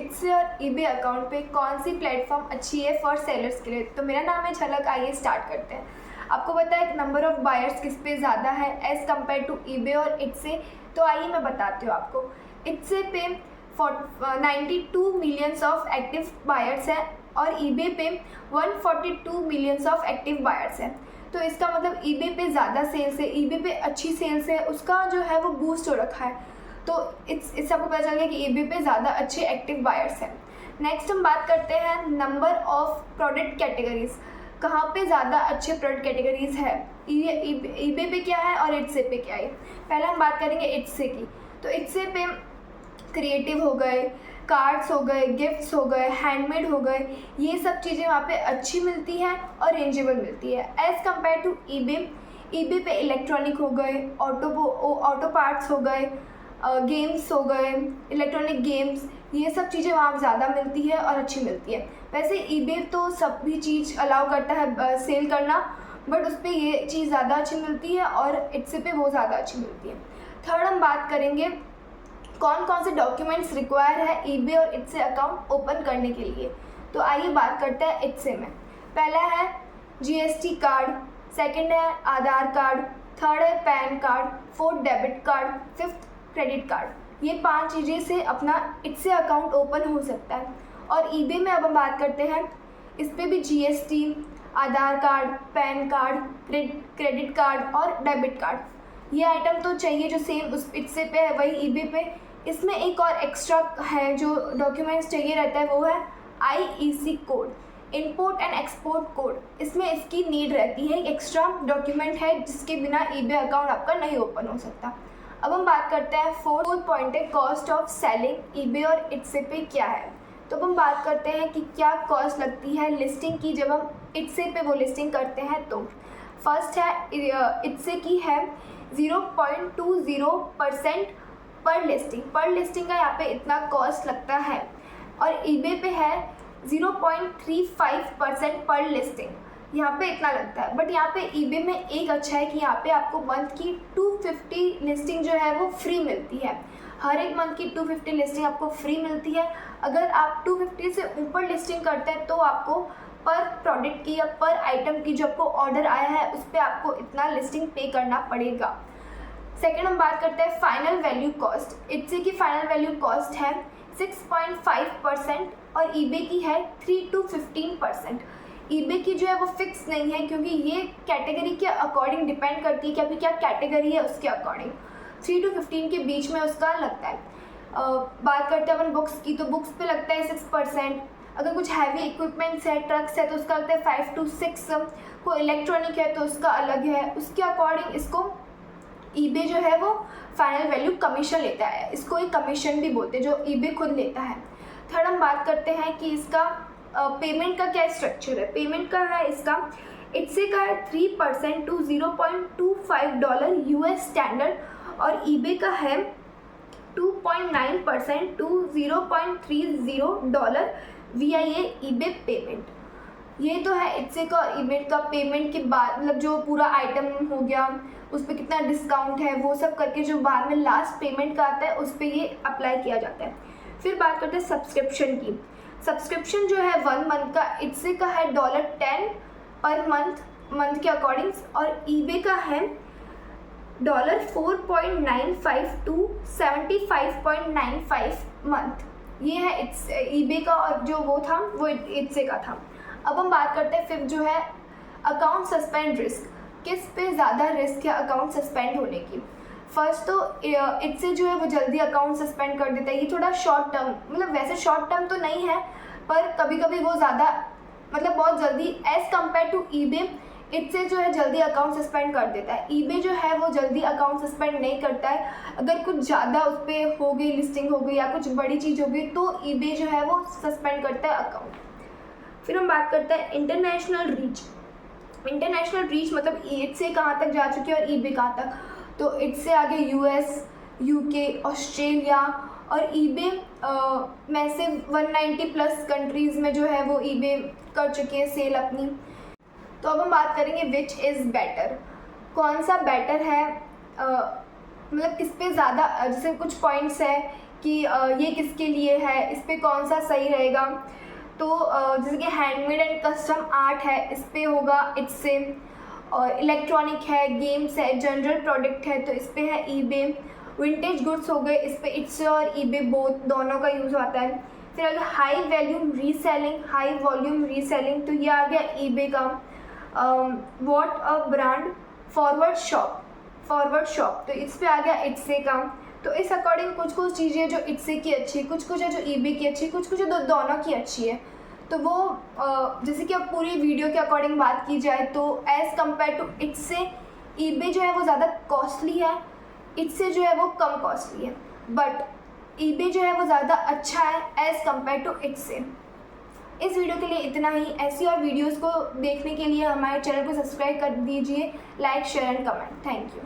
इट्से और eBay account पे कौन सी प्लेटफॉर्म अच्छी है फॉर सेलर्स के लिए। तो मेरा नाम है झलक, आइए स्टार्ट करते हैं। आपको पता है नंबर ऑफ़ बायर्स किस पे ज़्यादा है एज़ कम्पेयर टू ईबे और इट्से। तो आइए मैं बताती हूँ आपको। इट्से पे 92 मिलियंस ऑफ एक्टिव बायर्स हैं और ईबे पे 142 मिलियंस ऑफ एक्टिव बायर्स हैं। तो इसका मतलब ईबे पे ज़्यादा सेल्स है, ईबे पे अच्छी सेल्स है, उसका जो है वो बूस्ट हो रखा है। तो इससे आपको पता चल गया कि ईबे पे ज़्यादा अच्छे एक्टिव बायर्स हैं। नेक्स्ट हम बात करते हैं नंबर ऑफ़ प्रोडक्ट कैटेगरीज, कहाँ पे ज़्यादा अच्छे प्रोडक्ट कैटेगरीज है। ईबे पे क्या है और इट्से पे क्या है। पहले हम बात करेंगे इट्से की। तो इट्से पे क्रिएटिव हो गए, कार्ड्स हो गए, गिफ्ट्स हो गए, हैंडमेड हो गए, ये सब चीज़ें वहाँ पे अच्छी मिलती हैं और रेंजेबल मिलती है as compare to eBay. EBay पे इलेक्ट्रॉनिक हो गए, ऑटो पार्ट्स हो गए, गेम्स हो गए, इलेक्ट्रॉनिक गेम्स, ये सब चीज़ें वहाँ ज़्यादा मिलती है और अच्छी मिलती है। वैसे ईबे तो सभी चीज़ अलाउ करता है सेल करना, बट उस पर ये चीज़ ज़्यादा अच्छी मिलती है और इट्से पे वो ज़्यादा अच्छी मिलती है। थर्ड हम बात करेंगे कौन कौन से डॉक्यूमेंट्स रिक्वायर है ईबे और इट्से अकाउंट ओपन करने के लिए। तो आइए बात करते हैं इट्से में। पहला है जीएसटी कार्ड, सेकंड है आधार कार्ड, थर्ड है pan card, fourth debit card, fifth credit card. ये 5 चीज़ें से अपना इट्से अकाउंट ओपन हो सकता है। और ईबे में अब हम बात करते हैं, इस पर भी GST, Aadhaar card, PAN card, credit card और डेबिट कार्ड, ये आइटम तो चाहिए जो सेम उस इट्से पे है वही ईबे पे। इसमें एक और एक्स्ट्रा है जो डॉक्यूमेंट्स चाहिए रहता है, वो है IEC code, import and export code. इसमें इसकी नीड रहती है, एक्स्ट्रा डॉक्यूमेंट है जिसके बिना ईबे अकाउंट आपका नहीं ओपन हो सकता। अब हम बात करते हैं फोर्थ पॉइंट है कॉस्ट ऑफ सेलिंग ईबे और इट्से पे क्या है। तो अब हम बात करते हैं कि क्या कॉस्ट लगती है लिस्टिंग की जब हम इट्से पे वो लिस्टिंग करते हैं। तो फर्स्ट है इट्से की है 0.20% पर लिस्टिंग का यहाँ पे इतना कॉस्ट लगता है, और ईबे पे है 0.35% पर लिस्टिंग, यहाँ पे इतना लगता है। बट यहाँ पे ईबे में एक अच्छा है कि यहाँ पे आपको मंथ की 250 लिस्टिंग जो है वो फ्री मिलती है। हर एक मंथ की 250 लिस्टिंग आपको फ्री मिलती है। अगर आप 250 से ऊपर लिस्टिंग करते हैं तो आपको पर प्रोडक्ट की या पर आइटम की जो आपको ऑर्डर आया है उस पर आपको इतना लिस्टिंग पे करना पड़ेगा। सेकेंड हम बात करते हैं फाइनल वैल्यू कॉस्ट। इट्से की फाइनल वैल्यू कॉस्ट है 6.5% और ईबे की है 3 to 15%। ईबे की जो है वो फिक्स नहीं है क्योंकि ये कैटेगरी के अकॉर्डिंग डिपेंड करती है कि अभी क्या कैटेगरी है उसके अकॉर्डिंग 3 to 15 के बीच में उसका लगता है। बात करते हैं अपन बुक्स की, तो बुक्स पे लगता है 6%। अगर कुछ हैवी इक्विपमेंट्स है, ट्रक्स है, तो उसका लगता है 5 to 6। कोई इलेक्ट्रॉनिक है तो उसका अलग है, उसके अकॉर्डिंग इसको ईबे जो है वो फाइनल वैल्यू कमीशन लेता है। इसको एक कमीशन भी बोलते हैं जो ईबे खुद लेता है। थर्ड हम बात करते हैं कि इसका पेमेंट का क्या स्ट्रक्चर है। पेमेंट का है इसका इट्से का है 3% to $0.25 यूएस स्टैंडर्ड और ईबे का है 2.9% to $0.30 VIA ईबे पेमेंट। ये तो है इट्से का और ईबे का पेमेंट के बाद, मतलब जो पूरा आइटम हो गया उस पर कितना डिस्काउंट है वो सब करके जो बाद में लास्ट पेमेंट का आता है उस पर ये अप्लाई किया जाता है। फिर बात करते हैं सब्सक्रिप्शन की। सब्सक्रिप्शन जो है 1 मंथ का, इट्से का है $10 पर मंथ के अकॉर्डिंग, और ईबे का है $4.95 to $75.95 मंथ। ये है इट्स ईबे का, और जो वो था वो इट्से का था। अब हम बात करते हैं फिर जो है अकाउंट सस्पेंड रिस्क, किस पे ज़्यादा रिस्क है अकाउंट सस्पेंड होने की। फर्स्ट तो इट्से जो है वो जल्दी अकाउंट सस्पेंड कर देता है। ये थोड़ा शॉर्ट टर्म, मतलब वैसे शॉर्ट टर्म तो नहीं है पर कभी कभी वो ज़्यादा, मतलब बहुत जल्दी एज़ कम्पेयर टू ईबे, इट्से जो है जल्दी अकाउंट सस्पेंड कर देता है। ईबे जो है वो जल्दी अकाउंट सस्पेंड नहीं करता है। अगर कुछ ज़्यादा उस पर हो गई, लिस्टिंग हो गई या कुछ बड़ी चीज़ हो गई तो ईबे जो है वो सस्पेंड करता है अकाउंट। फिर हम बात करते हैं इंटरनेशनल रीच। इंटरनेशनल रीच मतलब इट्से कहाँ तक जा चुकी है और ईबे कहाँ तक। तो इट्से आगे यूएस, यूके, ऑस्ट्रेलिया, और ईबे में से 190+ कंट्रीज़ में जो है वो ईबे कर चुकी है सेल अपनी। तो अब हम बात करेंगे विच इज़ बेटर, कौन सा बेटर है, मतलब किस पे ज़्यादा, जैसे कुछ पॉइंट्स है कि ये किसके लिए है, इस पे कौन सा सही रहेगा। तो जैसे कि हैंडमेड एंड कस्टम आर्ट है, इस पे होगा इट्स से। और इलेक्ट्रॉनिक है, गेम्स है, जनरल प्रोडक्ट है, तो इस पे है ईबे। विंटेज गुड्स हो गए, इस पे इट्स और ईबे बोथ दोनों का यूज़ आता है। फिर आ गया high volume reselling, high volume reselling, तो ये आ गया ईबे का। What a brand, forward shop, तो इस पे आ गया इट्से का। तो इस अकॉर्डिंग कुछ चीज़ें जो इट्से की अच्छी, कुछ है जो ईबे की अच्छी, कुछ है दोनों की अच्छी है। तो वो जैसे कि अब पूरी वीडियो के अकॉर्डिंग बात की जाए तो एज़ कम्पेयर टू इट्से ईबे जो है वो ज़्यादा कॉस्टली है, इट्से जो है वो कम कॉस्टली है, बट ईबे जो है वो ज़्यादा अच्छा है एज़ कम्पेयर टू इट्से। इस वीडियो के लिए इतना ही। ऐसी और वीडियोस को देखने के लिए हमारे चैनल को सब्सक्राइब कर दीजिए, like share and comment. Thank you.